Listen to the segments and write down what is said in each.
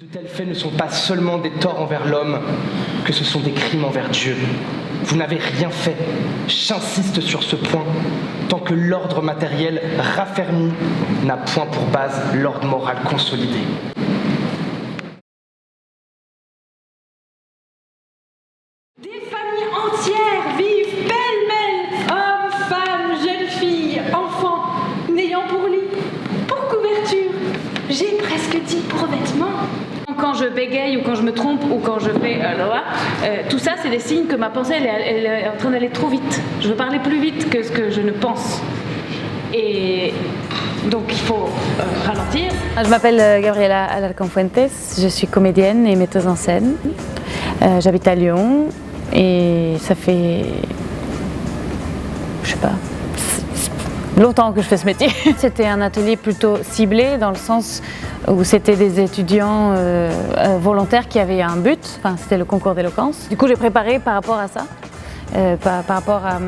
De tels faits ne sont pas seulement des torts envers l'homme, que ce sont des crimes envers Dieu. Vous n'avez rien fait, j'insiste sur ce point, tant que l'ordre matériel raffermi n'a point pour base l'ordre moral consolidé. Des familles entières vivent pêle-mêle, hommes, femmes, jeunes filles, enfants, n'ayant pour lit, pour couverture, j'ai presque dit pour vêtements. Quand je bégaye ou quand je me trompe ou quand je fais tout ça, c'est des signes que ma pensée elle est en train d'aller trop vite. Je veux parler plus vite que ce que je ne pense. Et donc il faut ralentir. Je m'appelle Gabriela Alarcón-Fuentes, je suis comédienne et metteuse en scène. J'habite à Lyon et ça fait, je sais pas, longtemps que je fais ce métier. C'était un atelier plutôt ciblé dans le sens où c'était des étudiants volontaires qui avaient un but, enfin, c'était le concours d'éloquence. Du coup j'ai préparé par rapport à ça, par rapport à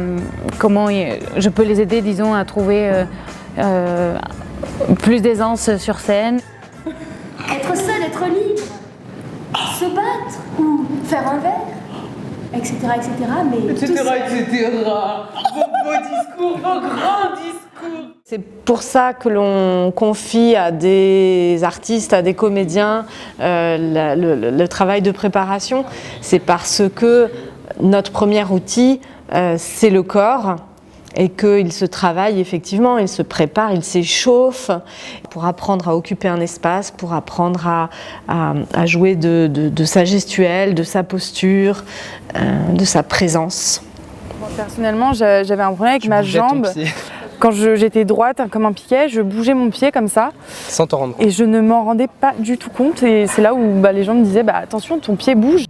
comment je peux les aider, disons, à trouver plus d'aisance sur scène. Être seul, être libre, se battre ou faire un verre, etc. etc. Mais etc. etc. Vos beaux discours, vos grands discours. C'est pour ça que l'on confie à des artistes, à des comédiens le travail de préparation. C'est parce que notre premier outil, c'est le corps. Et qu'il se travaille effectivement, il se prépare, il s'échauffe pour apprendre à occuper un espace, pour apprendre à jouer de sa gestuelle, de sa posture, de sa présence. Bon, personnellement, j'avais un problème avec ma jambe. Quand j'étais droite, comme un piquet, je bougeais mon pied comme ça. Sans t'en rendre compte. Et je ne m'en rendais pas du tout compte. Et c'est là où les gens me disaient attention, ton pied bouge.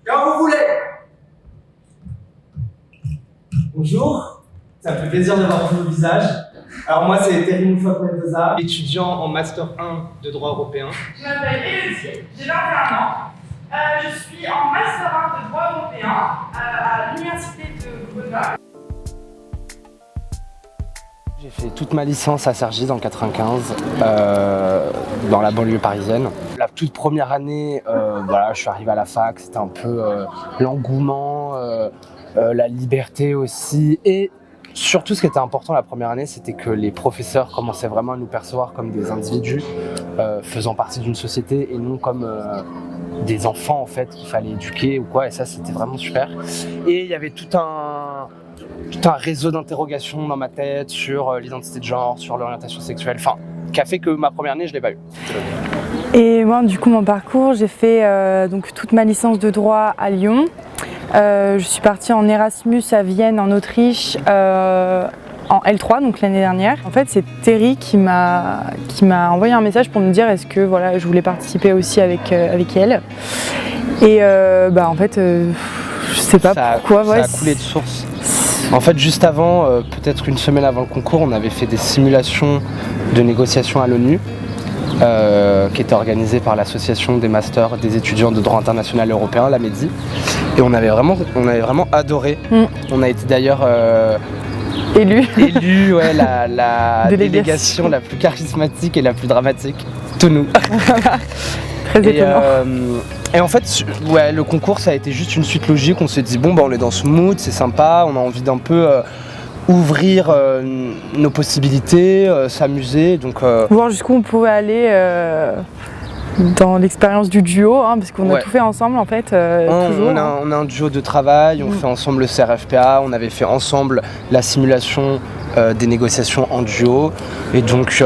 Quand vous voulez. Bonjour, ça me fait plaisir de voir tous vos visages. Alors moi c'est Terry Moufak-Mendoza, étudiant en Master 1 de droit européen. Je m'appelle Élodie, j'ai 21 ans. Je suis en Master 1 de droit européen à l'Université de Grenoble. J'ai fait toute ma licence à Cergy dans le 95, dans la banlieue parisienne. La toute première année, je suis arrivé à la fac, c'était un peu l'engouement, la liberté aussi, et surtout ce qui était important la première année, c'était que les professeurs commençaient vraiment à nous percevoir comme des individus faisant partie d'une société et non comme des enfants en fait qu'il fallait éduquer ou quoi, et ça c'était vraiment super. Et il y avait tout un réseau d'interrogations dans ma tête sur l'identité de genre, sur l'orientation sexuelle, qui a fait que ma première année je l'ai pas eu. Et moi du coup mon parcours, j'ai fait donc toute ma licence de droit à Lyon. Je suis partie en Erasmus à Vienne en Autriche en L3, donc l'année dernière. En fait c'est Terry qui m'a envoyé un message pour me dire est-ce que je voulais participer aussi avec elle. Et en fait je sais pas pourquoi. Ça a coulé de source. En fait juste avant, peut-être une semaine avant le concours, on avait fait des simulations de négociations à l'ONU. Qui était organisée par l'association des masters des étudiants de droit international européen, la MEDI. Et on avait vraiment adoré. On a été d'ailleurs élu ouais, la délégation la plus charismatique et la plus dramatique. Tout nous. Très étonnant. Et en fait, le concours, ça a été juste une suite logique. On s'est dit, on est dans ce mood, c'est sympa, on a envie d'un peu ouvrir nos possibilités, s'amuser. Donc, voir jusqu'où on pouvait aller dans l'expérience du duo, parce qu'on a tout fait ensemble en fait. Toujours. On a un duo de travail, on fait ensemble le CRFPA, on avait fait ensemble la simulation des négociations en duo. Et donc,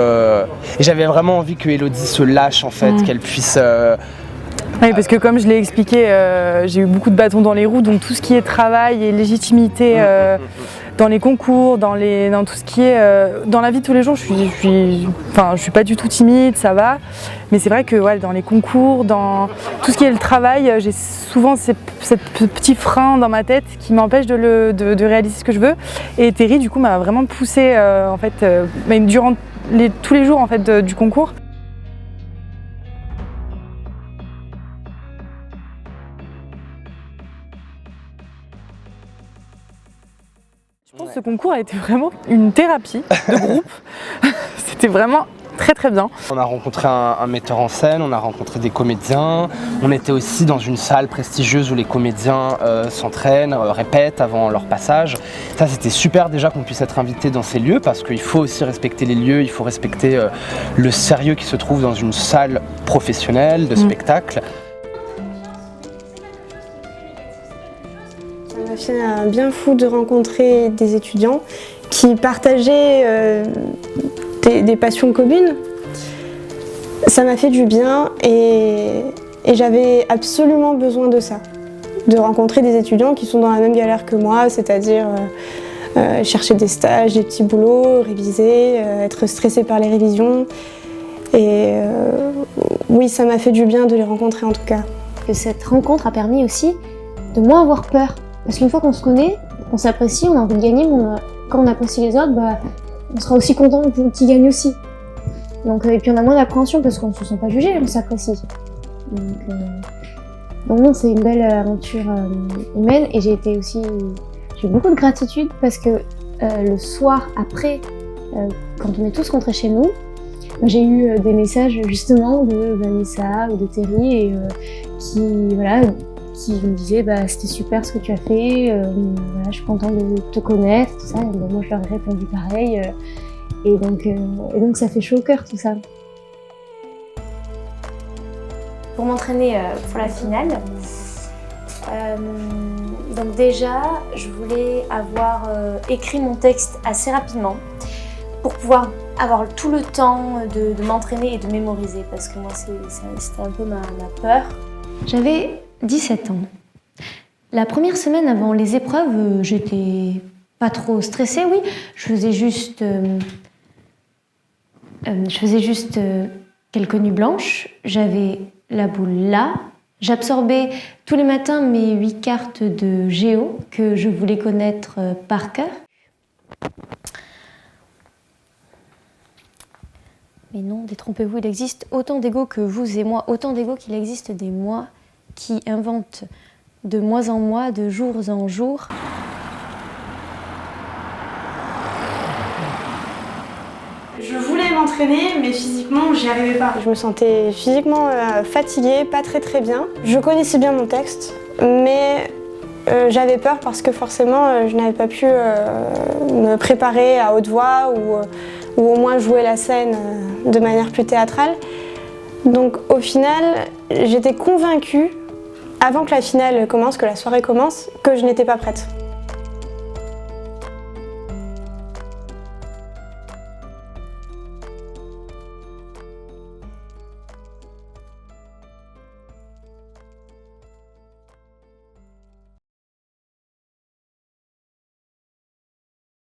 j'avais vraiment envie que Élodie se lâche en fait, qu'elle puisse... Oui, parce que comme je l'ai expliqué, j'ai eu beaucoup de bâtons dans les roues, donc tout ce qui est travail et légitimité dans les concours, dans tout ce qui est dans la vie de tous les jours, je suis pas du tout timide, ça va. Mais c'est vrai que dans les concours, dans tout ce qui est le travail, j'ai souvent ce petit frein dans ma tête qui m'empêche de réaliser ce que je veux. Et Terry du coup m'a vraiment poussée en fait, même durant tous les jours en fait du concours. Je pense que ce concours a été vraiment une thérapie de groupe. C'était vraiment très très bien. On a rencontré un metteur en scène, on a rencontré des comédiens, on était aussi dans une salle prestigieuse où les comédiens s'entraînent, répètent avant leur passage. Ça c'était super déjà qu'on puisse être invité dans ces lieux parce qu'il faut aussi respecter les lieux, il faut respecter le sérieux qui se trouve dans une salle professionnelle de spectacle. Ça m'a fait un bien fou de rencontrer des étudiants qui partageaient des passions communes. Ça m'a fait du bien et j'avais absolument besoin de ça, de rencontrer des étudiants qui sont dans la même galère que moi, c'est-à-dire chercher des stages, des petits boulots, réviser, être stressé par les révisions. Et oui, ça m'a fait du bien de les rencontrer en tout cas. Que cette rencontre a permis aussi de moins avoir peur. Parce qu'une fois qu'on se connaît, on s'apprécie, on a envie de gagner, mais quand on apprécie les autres, on sera aussi content qu'ils gagnent aussi. Donc, et puis on a moins d'appréhension parce qu'on ne se sent pas jugé, on s'apprécie. Donc non, c'est une belle aventure humaine et j'ai eu beaucoup de gratitude parce que le soir après, quand on est tous rentrés chez nous, j'ai eu des messages justement de Vanessa ou de Terry et, qui me disaient c'était super ce que tu as fait, je suis contente de te connaître, tout ça. Et moi je leur ai répondu pareil. Et donc ça fait chaud au cœur tout ça. Pour m'entraîner pour la finale, donc déjà je voulais avoir écrit mon texte assez rapidement pour pouvoir avoir tout le temps de m'entraîner et de mémoriser parce que moi c'était un peu ma peur. J'avais 17 ans. La première semaine avant les épreuves, j'étais pas trop stressée, oui. Je faisais juste quelques nuits blanches. J'avais la boule là. J'absorbais tous les matins mes 8 cartes de géo que je voulais connaître par cœur. Mais non, détrompez-vous, il existe autant d'égos que vous et moi, autant d'égos qu'il existe des moi qui inventent de mois en mois, de jours en jours. Je voulais m'entraîner, mais physiquement, j'y arrivais pas. Je me sentais physiquement fatiguée, pas très bien. Je connaissais bien mon texte, mais j'avais peur parce que forcément, je n'avais pas pu me préparer à haute voix ou au moins jouer la scène de manière plus théâtrale. Donc au final, j'étais convaincue, avant que la finale commence, que la soirée commence, que je n'étais pas prête.